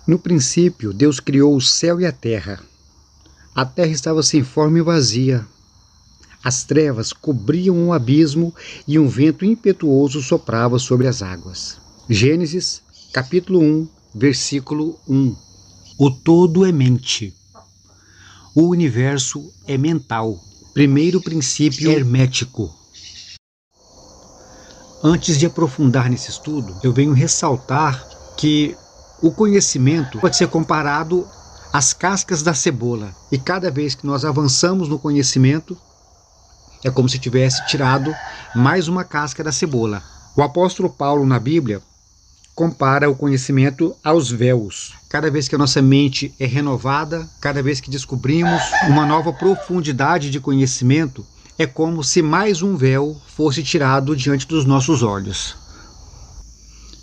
No princípio, Deus criou o céu e a terra. A terra estava sem forma e vazia. As trevas cobriam um abismo e um vento impetuoso soprava sobre as águas. Gênesis, capítulo 1, versículo 1. O todo é mente. O universo é mental. Primeiro princípio hermético. Antes de aprofundar nesse estudo, eu venho ressaltar que o conhecimento pode ser comparado às cascas da cebola. E cada vez que nós avançamos no conhecimento, é como se tivesse tirado mais uma casca da cebola. O apóstolo Paulo, na Bíblia, compara o conhecimento aos véus. Cada vez que a nossa mente é renovada, cada vez que descobrimos uma nova profundidade de conhecimento, é como se mais um véu fosse tirado diante dos nossos olhos.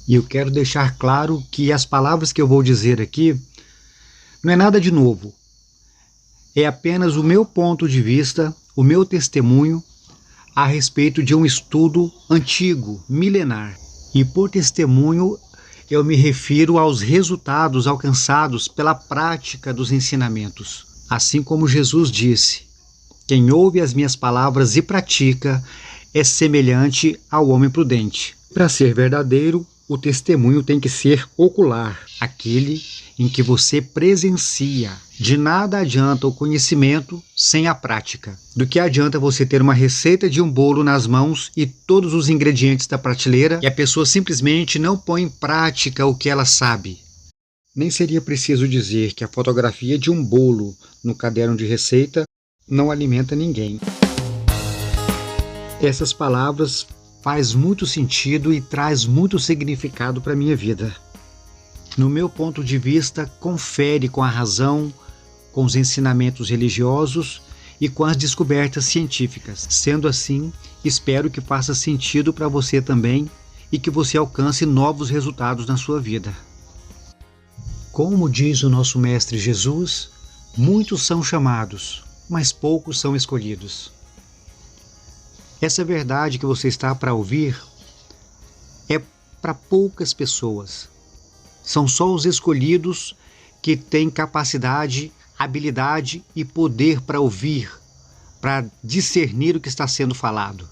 E eu quero deixar claro que as palavras que eu vou dizer aqui não é nada de novo. É apenas o meu ponto de vista, o meu testemunho a respeito de um estudo antigo, milenar. E por testemunho eu me refiro aos resultados alcançados pela prática dos ensinamentos. Assim como Jesus disse: quem ouve as minhas palavras e pratica é semelhante ao homem prudente. Para ser verdadeiro, o testemunho tem que ser ocular, aquele em que você presencia. De nada adianta o conhecimento sem a prática. Do que adianta você ter uma receita de um bolo nas mãos e todos os ingredientes da prateleira e a pessoa simplesmente não põe em prática o que ela sabe? Nem seria preciso dizer que a fotografia de um bolo no caderno de receita não alimenta ninguém. Essas palavras faz muito sentido e traz muito significado para a minha vida. No meu ponto de vista, confere com a razão, com os ensinamentos religiosos e com as descobertas científicas. Sendo assim, espero que faça sentido para você também e que você alcance novos resultados na sua vida. Como diz o nosso Mestre Jesus, muitos são chamados, mas poucos são escolhidos. Essa verdade que você está para ouvir é para poucas pessoas. São só os escolhidos que têm capacidade, habilidade e poder para ouvir, para discernir o que está sendo falado.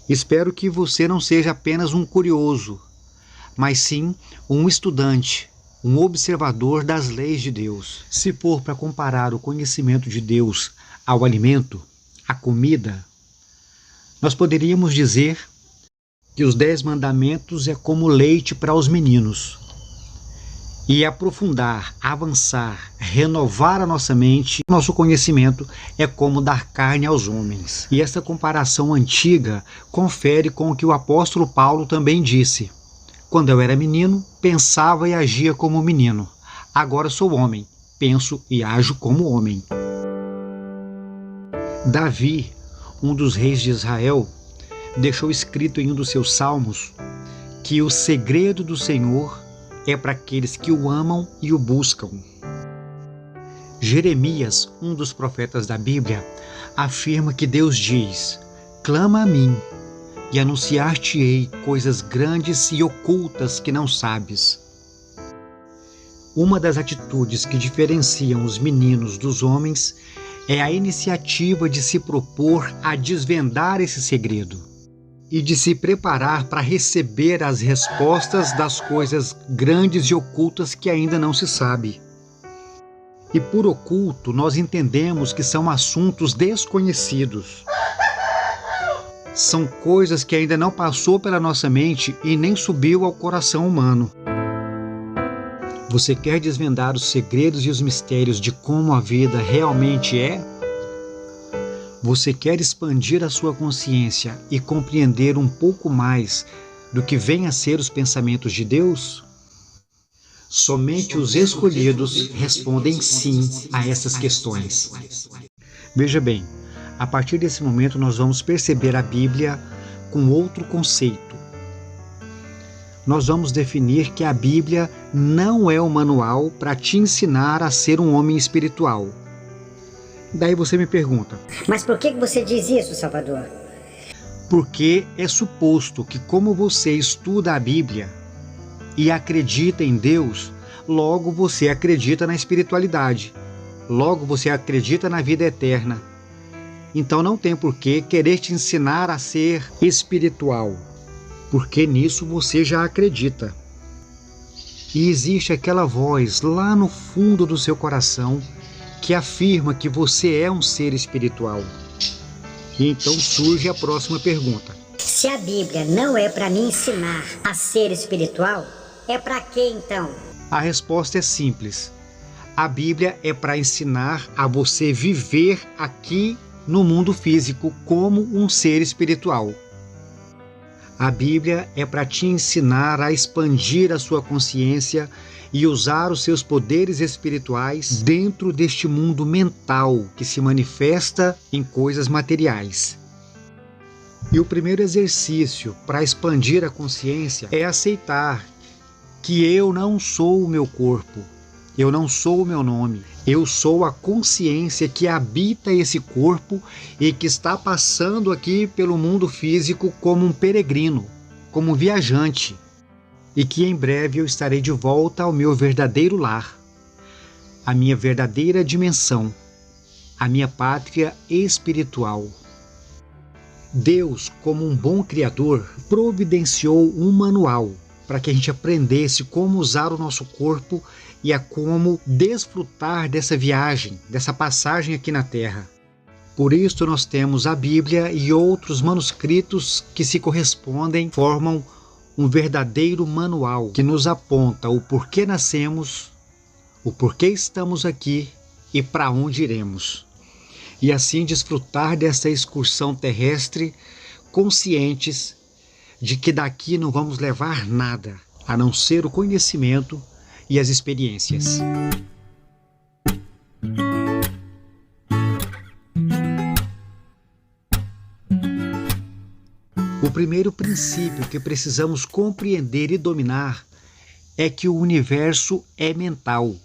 Espero que você não seja apenas um curioso, mas sim um estudante, um observador das leis de Deus. Se for para comparar o conhecimento de Deus ao alimento, à comida, nós poderíamos dizer que os 10 mandamentos é como leite para os meninos. E aprofundar, avançar, renovar a nossa mente, nosso conhecimento é como dar carne aos homens. E essa comparação antiga confere com o que o apóstolo Paulo também disse: quando eu era menino, pensava e agia como menino. Agora sou homem, penso e ajo como homem. Davi, um dos reis de Israel, deixou escrito em um dos seus salmos que o segredo do Senhor é para aqueles que o amam e o buscam. Jeremias, um dos profetas da Bíblia, afirma que Deus diz: clama a mim e anunciar-te-ei coisas grandes e ocultas que não sabes. Uma das atitudes que diferenciam os meninos dos homens é a iniciativa de se propor a desvendar esse segredo e de se preparar para receber as respostas das coisas grandes e ocultas que ainda não se sabe. E por oculto nós entendemos que são assuntos desconhecidos. São coisas que ainda não passou pela nossa mente e nem subiu ao coração humano. Você quer desvendar os segredos e os mistérios de como a vida realmente é? Você quer expandir a sua consciência e compreender um pouco mais do que vem a ser os pensamentos de Deus? Somente os escolhidos respondem sim a essas questões. Veja bem, a partir desse momento nós vamos perceber a Bíblia com outro conceito. Nós vamos definir que a Bíblia não é um manual para te ensinar a ser um homem espiritual. Daí você me pergunta: mas por que você diz isso, Salvador? Porque é suposto que, como você estuda a Bíblia e acredita em Deus, logo você acredita na espiritualidade, logo você acredita na vida eterna. Então não tem por que querer te ensinar a ser espiritual, porque nisso você já acredita. E existe aquela voz lá no fundo do seu coração que afirma que você é um ser espiritual. E então surge a próxima pergunta. Se a Bíblia não é para me ensinar a ser espiritual, é para quê então? A resposta é simples. A Bíblia é para ensinar a você viver aqui no mundo físico como um ser espiritual. A Bíblia é para te ensinar a expandir a sua consciência e usar os seus poderes espirituais dentro deste mundo mental que se manifesta em coisas materiais. E o primeiro exercício para expandir a consciência é aceitar que eu não sou o meu corpo, eu não sou o meu nome, eu sou a consciência que habita esse corpo e que está passando aqui pelo mundo físico como um peregrino, como um viajante, e que em breve eu estarei de volta ao meu verdadeiro lar, a minha verdadeira dimensão, a minha pátria espiritual. Deus, como um bom criador, providenciou um manual para que a gente aprendesse como usar o nosso corpo e a como desfrutar dessa viagem, dessa passagem aqui na Terra. Por isso nós temos a Bíblia e outros manuscritos que se correspondem, formam um verdadeiro manual que nos aponta o porquê nascemos, o porquê estamos aqui e para onde iremos. E assim desfrutar dessa excursão terrestre, conscientes de que daqui não vamos levar nada, a não ser o conhecimento e as experiências. O primeiro princípio que precisamos compreender e dominar é que o universo é mental.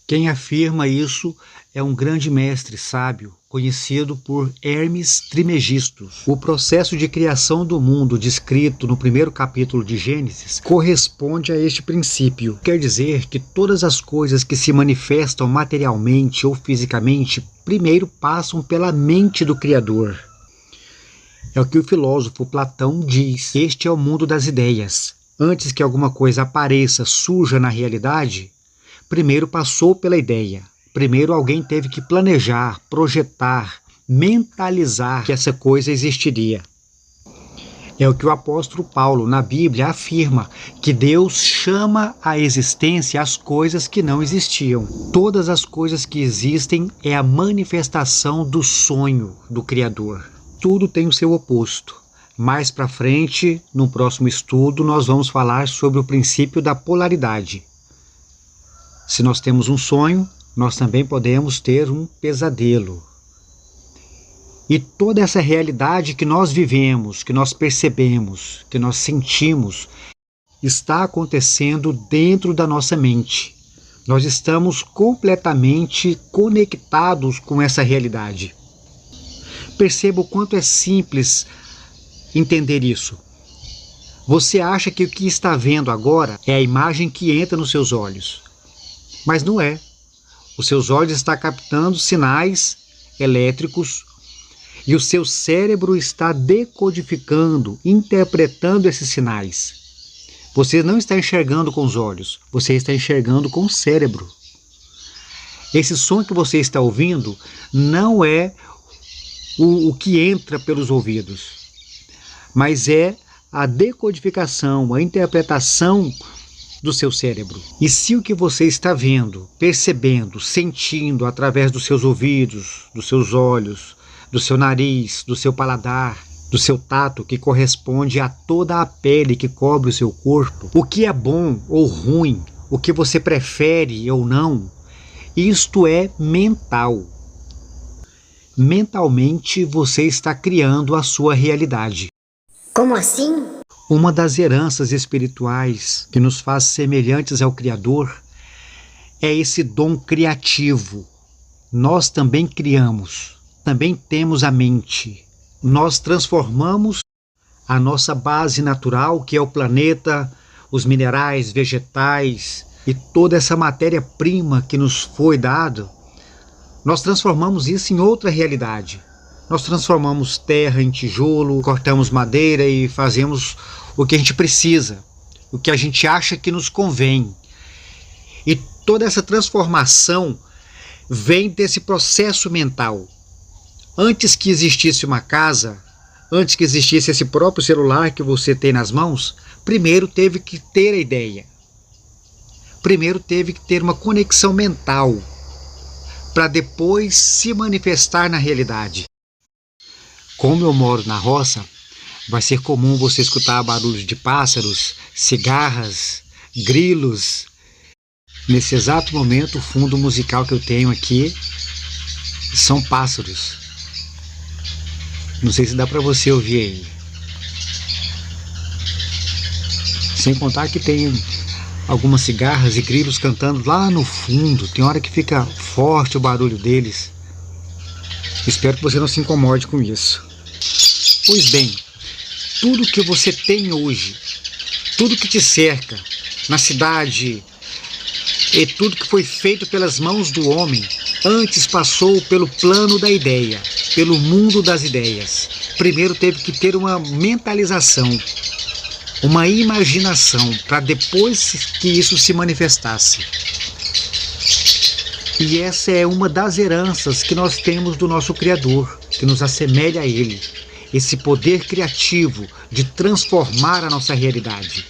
Quem afirma isso é um grande mestre sábio, conhecido por Hermes Trismegisto. O processo de criação do mundo descrito no primeiro capítulo de Gênesis corresponde a este princípio. Quer dizer que todas as coisas que se manifestam materialmente ou fisicamente primeiro passam pela mente do Criador. É o que o filósofo Platão diz. Este é o mundo das ideias. Antes que alguma coisa apareça, surja na realidade, primeiro passou pela ideia. Primeiro alguém teve que planejar, projetar, mentalizar que essa coisa existiria. É o que o apóstolo Paulo, na Bíblia, afirma, que Deus chama à existência as coisas que não existiam. Todas as coisas que existem é a manifestação do sonho do Criador. Tudo tem o seu oposto. Mais para frente, no próximo estudo, nós vamos falar sobre o princípio da polaridade. Se nós temos um sonho, nós também podemos ter um pesadelo. E toda essa realidade que nós vivemos, que nós percebemos, que nós sentimos, está acontecendo dentro da nossa mente. Nós estamos completamente conectados com essa realidade. Perceba o quanto é simples entender isso. Você acha que o que está vendo agora é a imagem que entra nos seus olhos. Mas não é. Os seus olhos estão captando sinais elétricos e o seu cérebro está decodificando, interpretando esses sinais. Você não está enxergando com os olhos, você está enxergando com o cérebro. Esse som que você está ouvindo não é o que entra pelos ouvidos, mas é a decodificação, a interpretação do seu cérebro. E se o que você está vendo, percebendo, sentindo através dos seus ouvidos, dos seus olhos, do seu nariz, do seu paladar, do seu tato, que corresponde a toda a pele que cobre o seu corpo, o que é bom ou ruim, o que você prefere ou não, isto é mental. Mentalmente você está criando a sua realidade. Como assim? Uma das heranças espirituais que nos faz semelhantes ao Criador é esse dom criativo. Nós também criamos, também temos a mente. Nós transformamos a nossa base natural, que é o planeta, os minerais, vegetais e toda essa matéria-prima que nos foi dado, nós transformamos isso em outra realidade. Nós transformamos terra em tijolo, cortamos madeira e fazemos o que a gente precisa, o que a gente acha que nos convém. E toda essa transformação vem desse processo mental. Antes que existisse uma casa, antes que existisse esse próprio celular que você tem nas mãos, primeiro teve que ter a ideia. Primeiro teve que ter uma conexão mental, para depois se manifestar na realidade. Como eu moro na roça, vai ser comum você escutar barulhos de pássaros, cigarras, grilos. Nesse exato momento, o fundo musical que eu tenho aqui são pássaros. Não sei se dá para você ouvir aí. Sem contar que tem algumas cigarras e grilos cantando lá no fundo. Tem hora que fica forte o barulho deles. Espero que você não se incomode com isso. Pois bem, tudo que você tem hoje, tudo que te cerca, na cidade, e tudo que foi feito pelas mãos do homem, antes passou pelo plano da ideia, pelo mundo das ideias. Primeiro teve que ter uma mentalização, uma imaginação, para depois que isso se manifestasse. E essa é uma das heranças que nós temos do nosso Criador, que nos assemelha a Ele. Esse poder criativo de transformar a nossa realidade.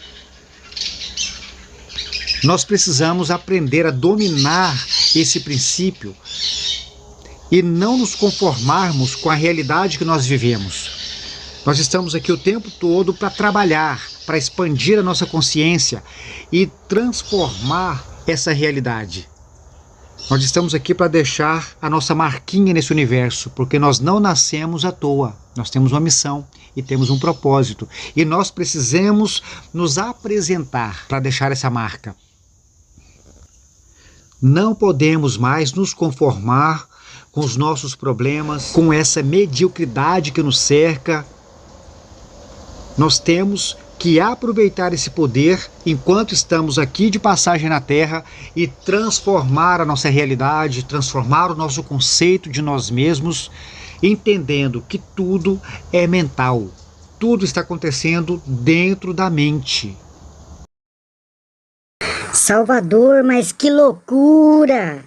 Nós precisamos aprender a dominar esse princípio e não nos conformarmos com a realidade que nós vivemos. Nós estamos aqui o tempo todo para trabalhar, para expandir a nossa consciência e transformar essa realidade. Nós estamos aqui para deixar a nossa marquinha nesse universo, porque nós não nascemos à toa. Nós temos uma missão e temos um propósito. E nós precisamos nos apresentar para deixar essa marca. Não podemos mais nos conformar com os nossos problemas, com essa mediocridade que nos cerca. Nós temos que aproveitar esse poder enquanto estamos aqui de passagem na Terra e transformar a nossa realidade, transformar o nosso conceito de nós mesmos, entendendo que tudo é mental. Tudo está acontecendo dentro da mente. Salvador, mas que loucura!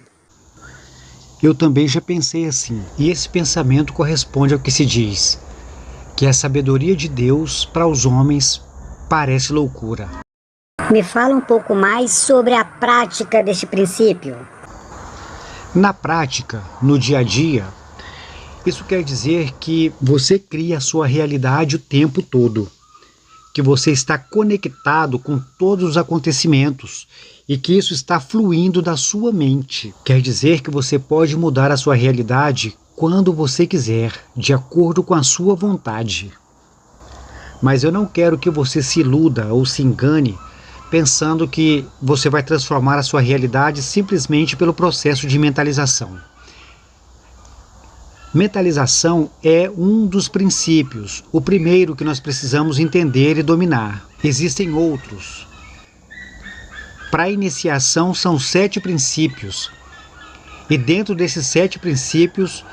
Eu também já pensei assim, e esse pensamento corresponde ao que se diz, que a sabedoria de Deus para os homens parece loucura. Me fala um pouco mais sobre a prática deste princípio. Na prática, no dia a dia, isso quer dizer que você cria a sua realidade o tempo todo, que você está conectado com todos os acontecimentos e que isso está fluindo da sua mente. Quer dizer que você pode mudar a sua realidade quando você quiser, de acordo com a sua vontade. Mas eu não quero que você se iluda ou se engane pensando que você vai transformar a sua realidade simplesmente pelo processo de mentalização. Mentalização é um dos princípios, o primeiro que nós precisamos entender e dominar. Existem outros. Para a iniciação são 7 princípios. E dentro desses 7 princípios,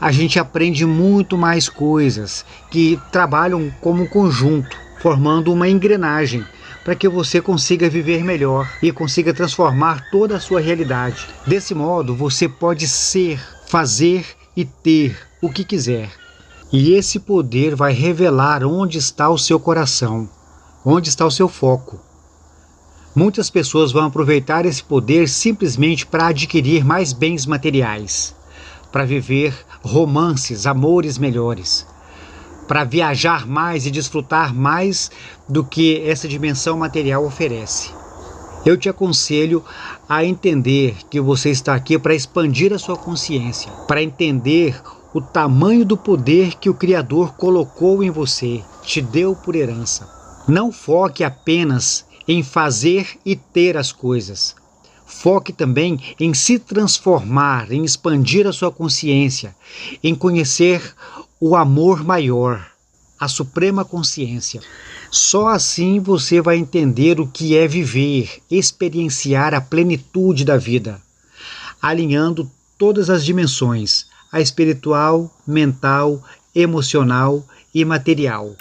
a gente aprende muito mais coisas que trabalham como um conjunto, formando uma engrenagem para que você consiga viver melhor e consiga transformar toda a sua realidade. Desse modo, você pode ser, fazer e ter o que quiser. E esse poder vai revelar onde está o seu coração, onde está o seu foco. Muitas pessoas vão aproveitar esse poder simplesmente para adquirir mais bens materiais, para viver romances, amores melhores, para viajar mais e desfrutar mais do que essa dimensão material oferece. Eu te aconselho a entender que você está aqui para expandir a sua consciência, para entender o tamanho do poder que o Criador colocou em você, te deu por herança. Não foque apenas em fazer e ter as coisas. Foque também em se transformar, em expandir a sua consciência, em conhecer o amor maior, a suprema consciência. Só assim você vai entender o que é viver, experienciar a plenitude da vida, alinhando todas as dimensões, a espiritual, mental, emocional e material.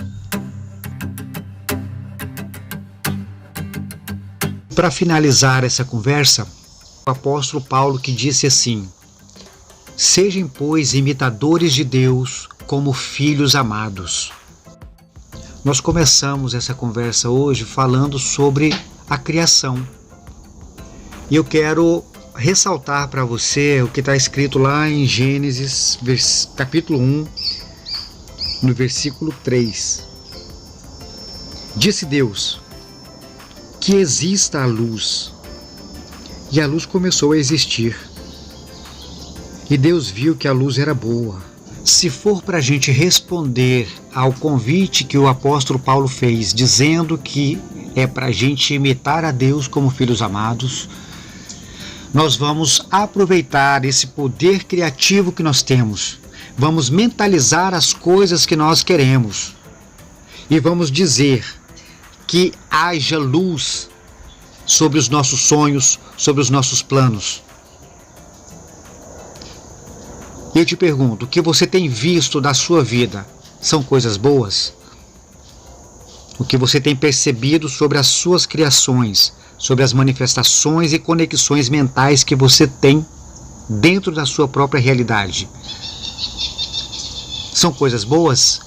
Para finalizar essa conversa, o apóstolo Paulo que disse assim: sejam, pois, imitadores de Deus como filhos amados. Nós começamos essa conversa hoje falando sobre a criação. E eu quero ressaltar para você o que está escrito lá em Gênesis, capítulo 1, no versículo 3. Disse Deus: que exista a luz. E a luz começou a existir. E Deus viu que a luz era boa. Se for para a gente responder ao convite que o apóstolo Paulo fez, dizendo que é para a gente imitar a Deus como filhos amados, nós vamos aproveitar esse poder criativo que nós temos, vamos mentalizar as coisas que nós queremos e vamos dizer que haja luz sobre os nossos sonhos, sobre os nossos planos. E eu te pergunto, o que você tem visto da sua vida são coisas boas? O que você tem percebido sobre as suas criações, sobre as manifestações e conexões mentais que você tem dentro da sua própria realidade, são coisas boas?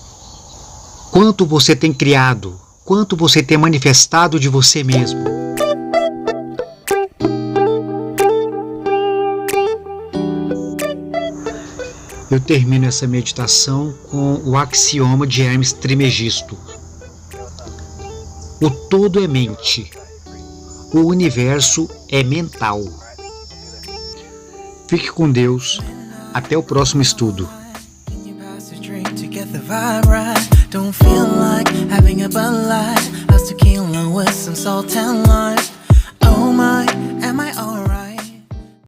Quanto você tem criado? Quanto você tem manifestado de você mesmo? Eu termino essa meditação com o axioma de Hermes Trismegisto. O todo é mente. O universo é mental. Fique com Deus. Até o próximo estudo. Don't feel like having a Bud Light. I was tequila with some salt and lime.